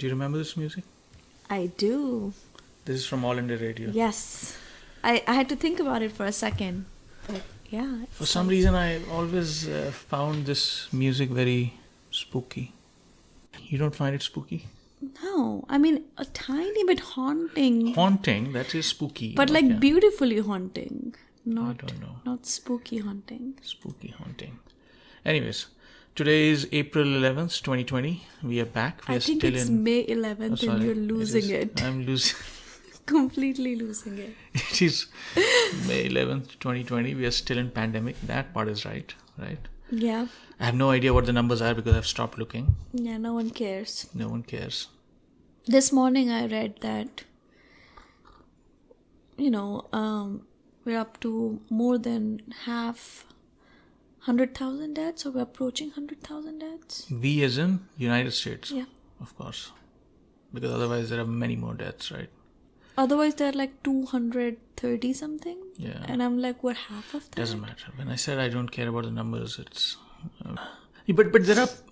Do you remember this music? I do. This is from All India Radio. Yes. I had to think about it for a second. But yeah. For some reason, I always found this music very spooky. You don't find it spooky? No. I mean, a tiny bit haunting. Haunting, that is spooky. But like beautifully haunting. Not, I don't know. Not spooky haunting. Spooky haunting. Anyways, today is April 11th, 2020. We are back. We I are think still it's in... May 11th and you're losing it. I'm losing... Completely losing it. It is May 11th, 2020. We are still in pandemic. That part is right? Yeah. I have no idea what the numbers are because I've stopped looking. Yeah, no one cares. No one cares. This morning I read that, we're up to more than 100,000 deaths, or we're approaching 100,000 deaths. We as in United States? Yeah. Of course. Because otherwise there are many more deaths, right? Otherwise there are like 230 something. Yeah. And I'm like, what, half of that? Doesn't matter. When I said I don't care about the numbers, it's... But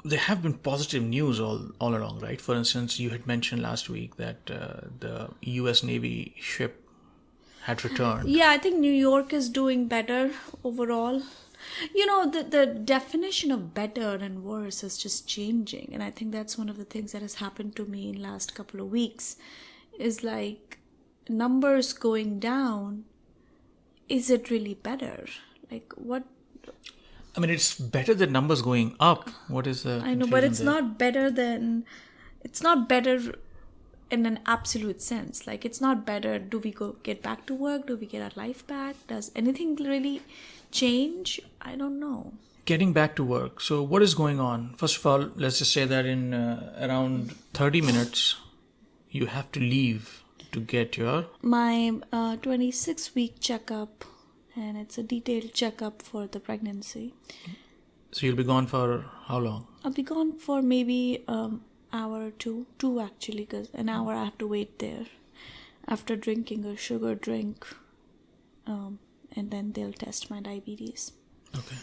there have been positive news all along, right? For instance, you had mentioned last week that the U.S. Navy ship had returned. Yeah, I think New York is doing better overall. The definition of better and worse is just changing. And I think that's one of the things that has happened to me in last couple of weeks. Is like numbers going down. Is it really better? Like what? I mean, it's better than numbers going up. What is the... I know, but it's not better than... It's not better in an absolute sense. Like, it's not better. Do we get back to work? Do we get our life back? Does anything really change? I don't know. Getting back to work. So what is going on? First of all, let's just say that in around 30 minutes, you have to leave to get your... My 26-week checkup. And it's a detailed checkup for the pregnancy. So you'll be gone for how long? I'll be gone for maybe hour or two actually, because an hour I have to wait there after drinking a sugar drink, and then they'll test my diabetes. Okay.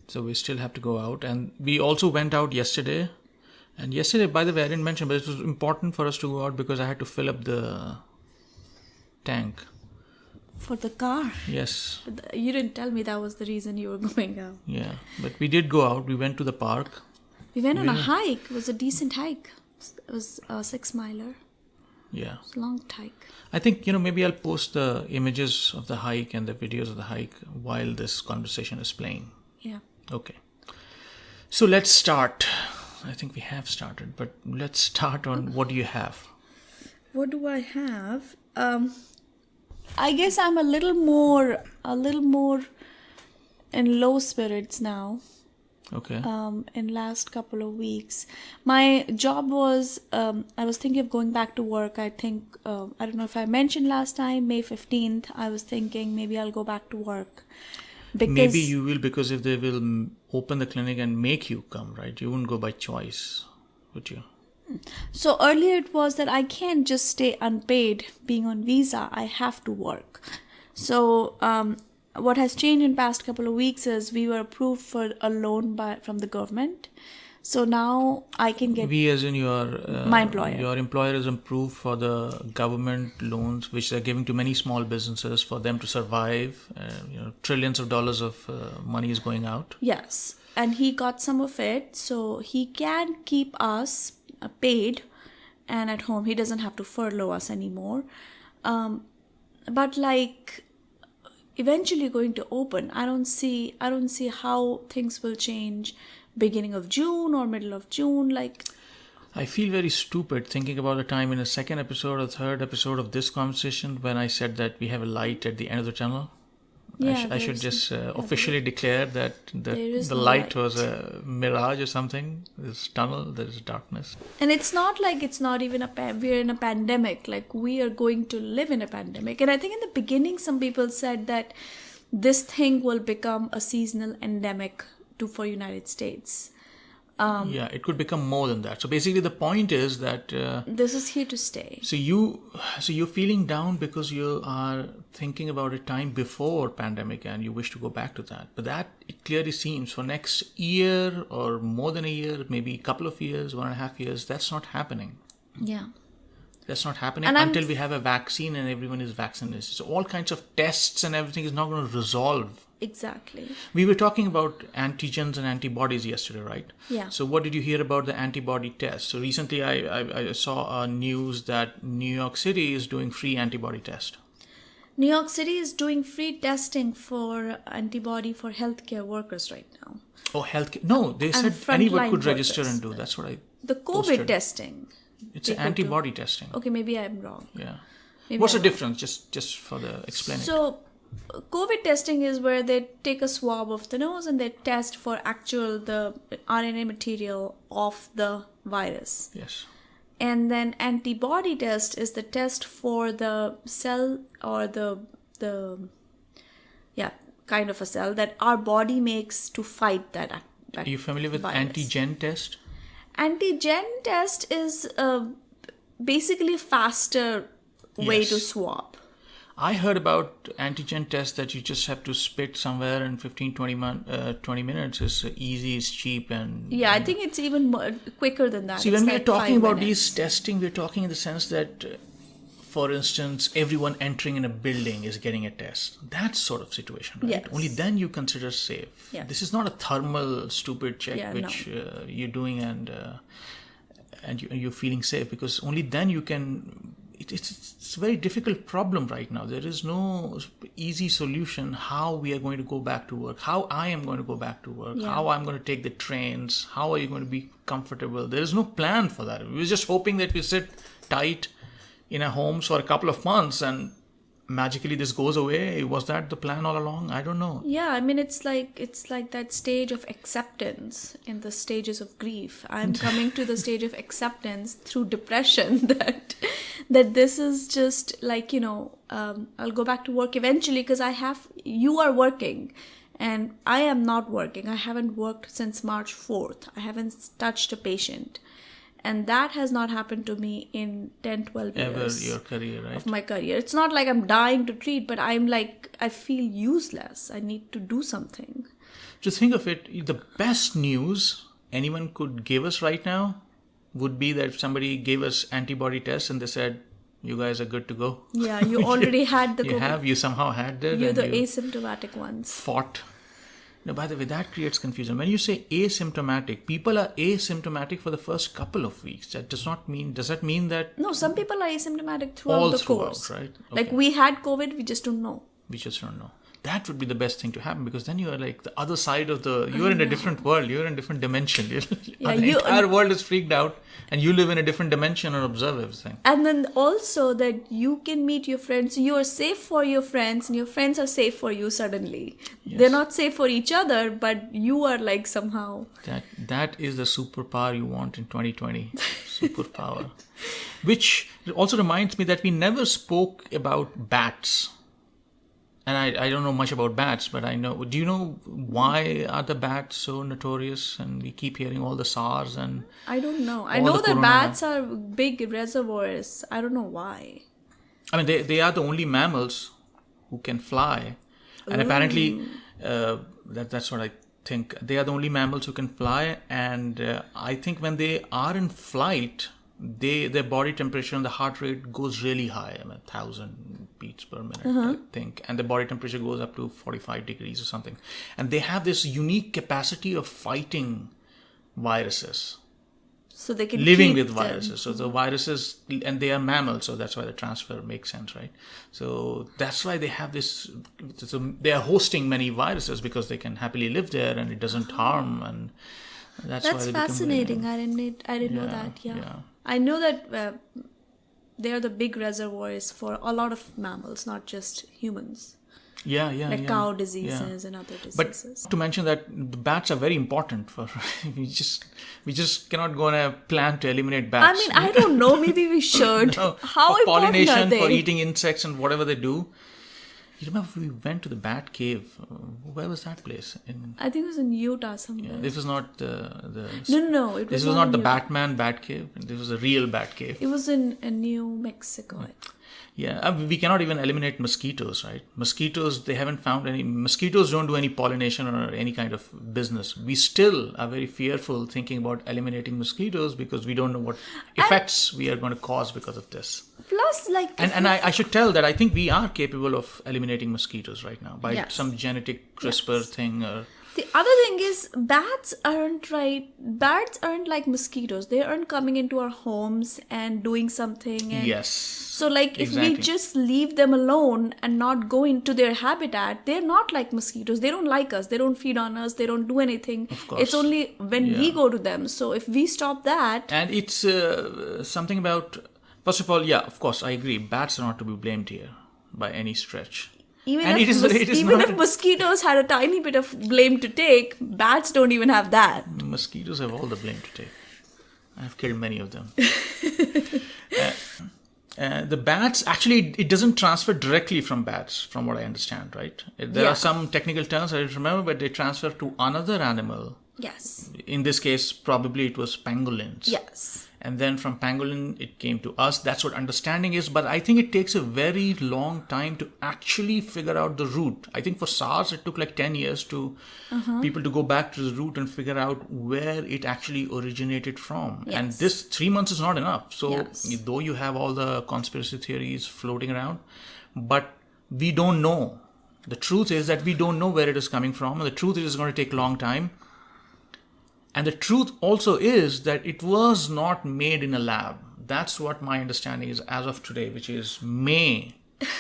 So we still have to go out, and we also went out yesterday. And yesterday, by the way, I didn't mention, but it was important for us to go out because I had to fill up the tank. For the car? Yes. You didn't tell me that was the reason you were going out. Yeah, but we did go out. We went to the park. We went on a hike. It was a decent hike. It was a 6-miler. Yeah. It was a long hike. I think, maybe I'll post the images of the hike and the videos of the hike while this conversation is playing. Yeah. Okay. So let's start. I think we have started, but let's start on what do you have? What do I have? I guess I'm a little more in low spirits now. Okay. In last couple of weeks, my job was I was thinking of going back to work. I think I don't know if I mentioned last time, May 15th. I was thinking maybe I'll go back to work. Maybe you will, because if they will open the clinic and make you come, right? You wouldn't go by choice, would you? So earlier it was that I can't just stay unpaid being on visa. I have to work. So what has changed in past couple of weeks is we were approved for a loan from the government. So now I can get... We as in your... my employer. Your employer is approved for the government loans which they're giving to many small businesses for them to survive. Trillions of dollars of money is going out. Yes. And he got some of it. So he can keep us paid and at home. He doesn't have to furlough us anymore. But like eventually going to open, I don't see how things will change beginning of June or middle of June. Like, I feel very stupid thinking about the time in the second episode or third episode of this conversation when I said that we have a light at the end of the tunnel. Yeah, I should just officially declare that the no light was a mirage or something. This tunnel, there's darkness. And it's not like it's not even we're in a pandemic. Like, we are going to live in a pandemic. And I think in the beginning, some people said that this thing will become a seasonal endemic for United States. Yeah, it could become more than that. So basically the point is that... this is here to stay. So you're feeling down because you are thinking about a time before pandemic and you wish to go back to that. But that, it clearly seems, for next year or more than a year, maybe a couple of years, 1.5 years, that's not happening. Yeah. That's not happening And until we have a vaccine and everyone is vaccinated. So all kinds of tests and everything is not going to resolve. Exactly. We were talking about antigens and antibodies yesterday, right? Yeah. So what did you hear about the antibody test? So recently I saw news that New York City is doing free antibody test. New York City is doing free testing for antibody for healthcare workers right now. Oh, healthcare. No, they And said anyone frontline could register workers. and do. That's what I The COVID posted. testing. It's they could antibody testing. Okay, maybe I'm wrong. Yeah. Maybe What's the I'm wrong. difference? Just for the explain it. So, COVID testing is where they take a swab of the nose and they test for the RNA material of the virus. Yes. And then antibody test is the test for the cell or the kind of a cell that our body makes to fight that Are you familiar with virus. antigen test? Antigen test is basically faster way Yes. to swab. I heard about antigen test that you just have to spit somewhere in 20 minutes. It's easy, it's cheap, and Yeah, I think it's even more, quicker than that. see, It's when we're like talking 5 about minutes. these testing, we're talking in the sense that, for instance, everyone entering in a building is getting a test. That sort of situation, right? Yes. Only then you consider safe. Yes. This is not a thermal stupid check Yeah, which you're doing and you're feeling safe, because only then you can. It's a very difficult problem right now. There is no easy solution how we are going to go back to work, how I am going to go back to work, Yeah. how I'm going to take the trains, how are you going to be comfortable. There is no plan for that. We're just hoping that we sit tight in our homes for a couple of months and magically this goes away. Was that the plan all along? I don't know. Yeah, I mean it's like that stage of acceptance in the stages of grief. I'm coming to the stage of acceptance through depression that this is just like, I'll go back to work eventually because you are working and I am not working. I haven't worked since March 4th. I haven't touched a patient. And that has not happened to me in 10, 12 Ever years. your career, right? Of my career. It's not like I'm dying to treat, but I'm like, I feel useless. I need to do something. Just think of it, the best news anyone could give us right now would be that somebody gave us antibody tests and they said, you guys are good to go. Yeah, you already had the COVID. You somehow had it. You're and the you asymptomatic ones. fought. No, by the way, that creates confusion. When you say asymptomatic, people are asymptomatic for the first couple of weeks. Does that mean that No, some people are asymptomatic throughout all the throughout, course. right? Like Okay. we had COVID, we just don't know. We just don't know. That would be the best thing to happen, because then you are like the other side of you're in a different world, you're in a different dimension. Yeah, The entire world is freaked out and you live in a different dimension and observe everything. And then also that you can meet your friends. You are safe for your friends and your friends are safe for you suddenly. Yes. They're not safe for each other, but you are like somehow. That is the superpower you want in 2020. Superpower. Which also reminds me that we never spoke about bats. And I don't know much about bats, but I know. Do you know why are the bats so notorious? And we keep hearing all the SARS and I don't know. I all know the that corona- bats are big reservoirs. I don't know why. I mean, they are the only mammals who can fly, and apparently that's what I think. They are the only mammals who can fly, and I think when they are in flight, their body temperature and the heart rate goes really high. I mean, 1,000 beats per minute, I think, and the body temperature goes up to 45 degrees or something, and they have this unique capacity of fighting viruses. So they can Living keep with them. viruses. So the viruses, and they are mammals, so that's why the transfer makes sense, right? So that's why they have this. So they are hosting many viruses because they can happily live there and it doesn't harm, and that's why That's they become fascinating. I didn't know that. Yeah. I know that they are the big reservoirs for a lot of mammals, not just humans. Like cow diseases and other diseases. But to mention that the bats are very important for we just cannot go on a plan to eliminate I bats. mean, I don't know. Maybe we should. No, How for important pollination, are they? for eating insects and whatever they do. You remember we went to the bat cave? Where was that place? I think it was in Utah somewhere. This was not the No. It was this was not in the Utah. Batman bat cave. This was a real bat cave. It was in New Mexico. Yeah, we cannot even eliminate mosquitoes, right? Mosquitoes, they haven't found any. Mosquitoes don't do any pollination or any kind of business. We still are very fearful thinking about eliminating mosquitoes because we don't know what And effects we are going to cause because of this. plus, like, And I should tell that I think we are capable of eliminating mosquitoes right now by Yes. some genetic CRISPR Yes. thing. Or the other thing is bats aren't right. Bats aren't like mosquitoes. They aren't coming into our homes and doing something. And yes, so, like, if we exactly. just leave them alone and not go into their habitat, they're not like mosquitoes. They don't like us. They don't feed on us. They don't do anything. Of course. It's only when we Yeah. go to them. So if we stop that, And it's something about, first of all, yeah, of course, I agree. Bats are not to be blamed here by any stretch. even And if it is even not if mosquitoes had a tiny bit of blame to take, bats don't even have that. mosquitoes have all the blame to take. I've killed many of them. The bats, actually, it doesn't transfer directly from bats, from what I understand, right? There Yeah. are some technical terms I don't remember, but they transfer to another animal. Yes. In this case, probably it was pangolins. Yes. And then from pangolin, it came to us. That's what understanding is. But I think it takes a very long time to actually figure out the root. I think for SARS, it took like 10 years to people to go back to the root and figure out where it actually originated from. And Yes. this 3 months is not enough. So Yes. though you have all the conspiracy theories floating around, but we don't know. The truth is that we don't know where it is coming from. And the truth is it's going to take a long time. And the truth also is that it was not made in a lab. That's what my understanding is as of today, which is May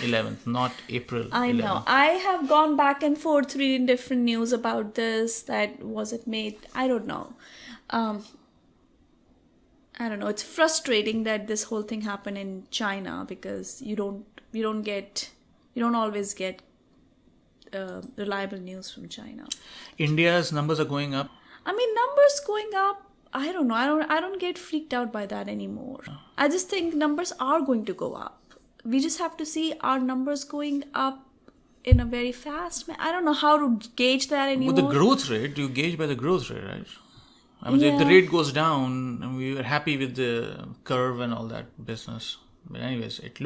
11th, not April 11th. I know. I have gone back and forth reading different news about this. That was it made? I don't know. I don't know. It's frustrating that this whole thing happened in China because you don't always get reliable news from China. India's numbers are going up. I mean, numbers going up. I don't know. I don't get freaked out by that anymore. I just think numbers are going to go up. We just have to see our numbers going up in a very fast manner. I don't know how to gauge that anymore. With the growth rate, you gauge by the growth rate, right? I mean, if the Yeah. rate goes down, and we were happy with the curve and all that business. But anyways, it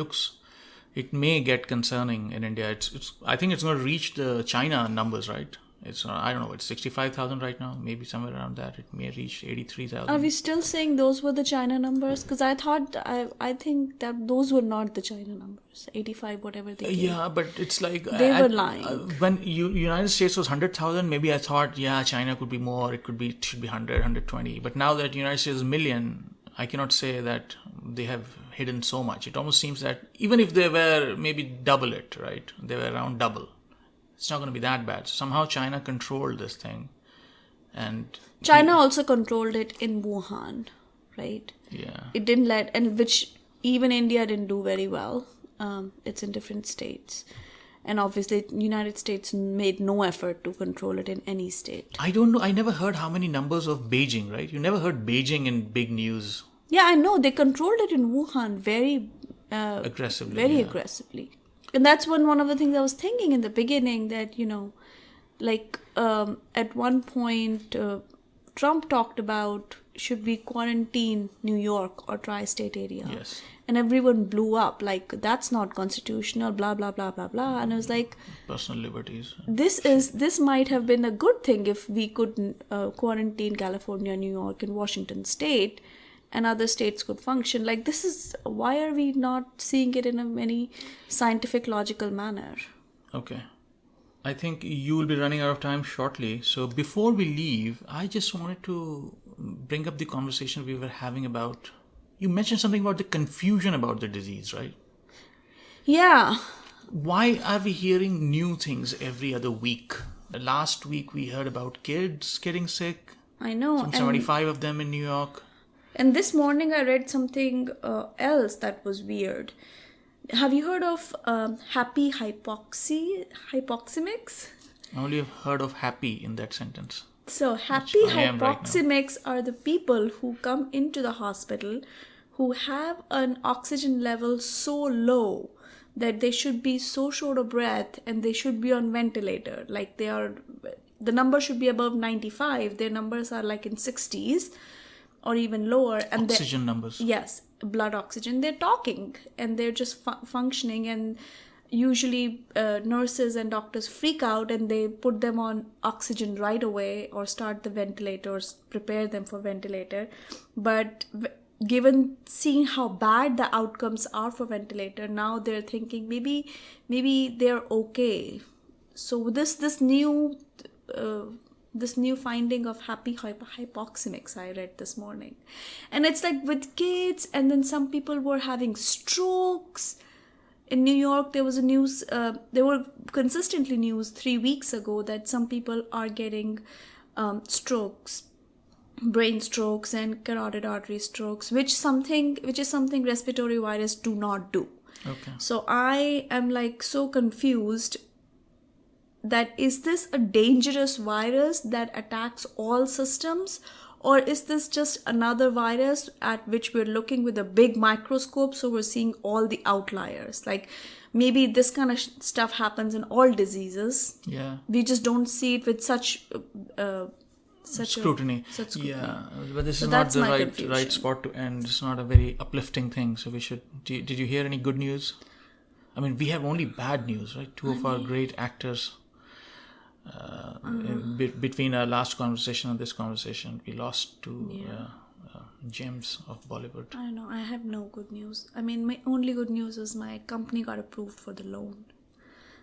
may get concerning in India. I think it's going to reach the China numbers, right? It's I don't know. It's 65,000 right now. Maybe somewhere around that. It may reach 83,000. Are we still saying those were the China numbers? Because I think that those were not the China numbers. 85, whatever they gave. Yeah, but it's like They were lying. When United States was 100,000, maybe I thought, yeah, China could be more. It should be 100, 120. But now that United States is a million, I cannot say that they have hidden so much. It almost seems that even if they were maybe double it, right? They were around double. It's not going to be that bad. Somehow China controlled this thing, and China also controlled it in Wuhan, right? yeah, It didn't and which even India didn't do very well. It's in different states. And obviously, United States made no effort to control it in any state. I don't know. I never heard how many numbers of Beijing, right? You never heard Beijing in big news Yeah, I know. They controlled it in Wuhan very aggressively. very yeah. aggressively. And that's one of the things I was thinking in the beginning that, like at one point, Trump talked about should we quarantine New York or tri-state area? Yes. And everyone blew up like that's not constitutional, blah, blah, blah, blah, blah. And I was like, Personal liberties. this might have been a good thing if we could quarantine California, New York, and Washington state, and other states could function. Like, this is why are we not seeing it in a very scientific, logical manner? Okay. I think you will be running out of time shortly. So before we leave, I just wanted to bring up the conversation we were having about. You mentioned something about the confusion about the disease, right? Yeah. Why are we hearing new things every other week? Last week we heard about kids getting sick. I know. Some 75 of them in New York. And this morning I read something else that was weird. Have you heard of happy hypoxemics? I only have heard of happy in that sentence. So happy I am right now. hypoxemics are the people who come into the hospital who have an oxygen level so low that they should be so short of breath and they should be on ventilator. Like the number should be above 95. Their numbers are like in 60s. or even lower. And Oxygen numbers. yes, blood oxygen. They're talking and they're just functioning, and usually nurses and doctors freak out and they put them on oxygen right away or start the ventilators, prepare them for ventilator. But given seeing how bad the outcomes are for ventilator, now they're thinking maybe they're okay. So this new finding of happy hypoxemics I read this morning, and it's like with kids, and then some people were having strokes. In New York, there was a news. There were consistently news 3 weeks ago that some people are getting strokes, brain strokes, and carotid artery strokes, which is something respiratory virus do not do. Okay. So I am like so confused. That is this a dangerous virus that attacks all systems, or is this just another virus at which we're looking with a big microscope, so we're seeing all the outliers? Like maybe this kind of stuff happens in all diseases. Yeah. We just don't see it with such scrutiny. Yeah, but this is not that's the my right confusion. spot to end. It's not a very uplifting thing. So we should. Did you hear any good news? I mean, we have only bad news, right? Two of our great actors. Between our last conversation and this conversation, we lost two gems of Bollywood. I know. I have no good news. I mean, my only good news is my company got approved for the loan.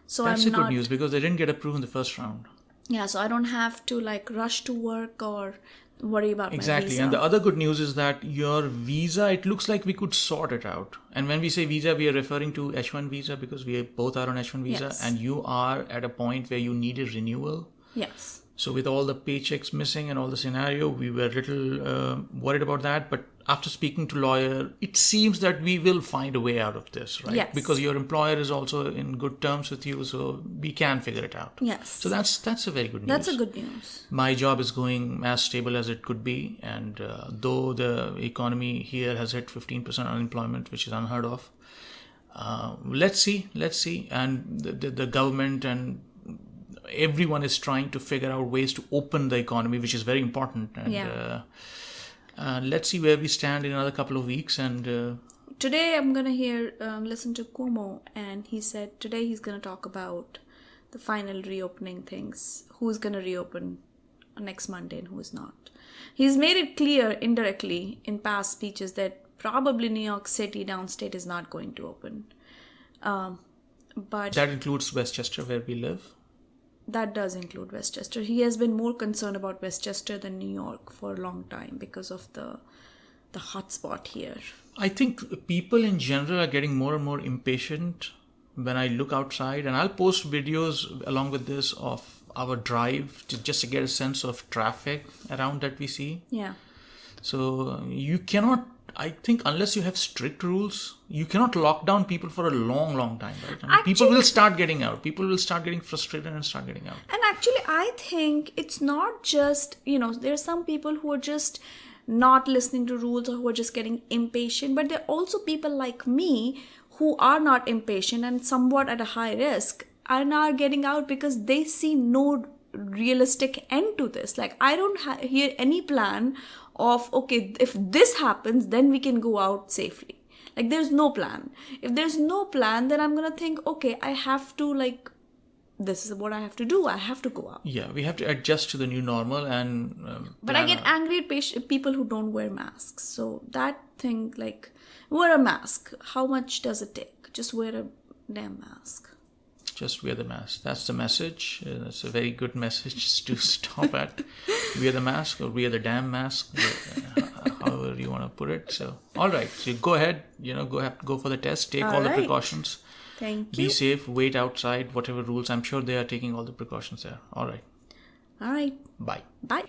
So That's I'm a not. good news because they didn't get approved in the first round. Yeah, so I don't have to like rush to work or worry about Exactly. my visa. And the other good news is that your visa, it looks like we could sort it out. And when we say visa, we are referring to H1 visa because we both are on H1 visa. Yes. And you are at a point where you need a renewal. Yes. So with all the paychecks missing and all the scenario, we were a little worried about that. But after speaking to lawyer, it seems that we will find a way out of this, right? Yes. Because your employer is also in good terms with you, so we can figure it out. Yes. So that's a very good news. That's a good news. My job is going as stable as it could be, and though the economy here has hit 15% unemployment, which is unheard of, let's see, and the government and everyone is trying to figure out ways to open the economy, which is very important. And let's see where we stand in another couple of weeks. And today I'm gonna listen to Kumo, and he said today he's gonna talk about the final reopening things. Who's gonna reopen next Monday and who is not. He's made it clear indirectly in past speeches that probably New York City downstate is not going to open. But that includes Westchester, where we live. That does include Westchester. He has been more concerned about Westchester than New York for a long time because of the hotspot here. I think people in general are getting more and more impatient when I look outside, and I'll post videos along with this of our drive just to get a sense of traffic around that we see. Yeah. So you cannot, I think, unless you have strict rules, you cannot lock down people for a long, long time, right? I mean, people will start getting out. People will start getting frustrated and start getting out. And actually, I think it's not just, there's some people who are just not listening to rules or who are just getting impatient, but there are also people like me who are not impatient and somewhat at a high risk and are getting out because they see no realistic end to this. Like, I don't hear any plan of, okay, if this happens, then we can go out safely. Like, there's no plan. If there's no plan, then I'm going to think, okay, I have to, this is what I have to do. I have to go out. Yeah, we have to adjust to the new normal. And but I get angry at people who don't wear masks. So that thing, wear a mask. How much does it take? Just wear a damn mask. Just wear the mask. That's the message. That's a very good message to stop at. Wear the mask or wear the damn mask, however you want to put it. So, all right. So you go ahead. Go for the test. Take all the precautions. Thank you. Be safe. Wait outside. Whatever rules. I'm sure they are taking all the precautions there. All right. All right. Bye. Bye.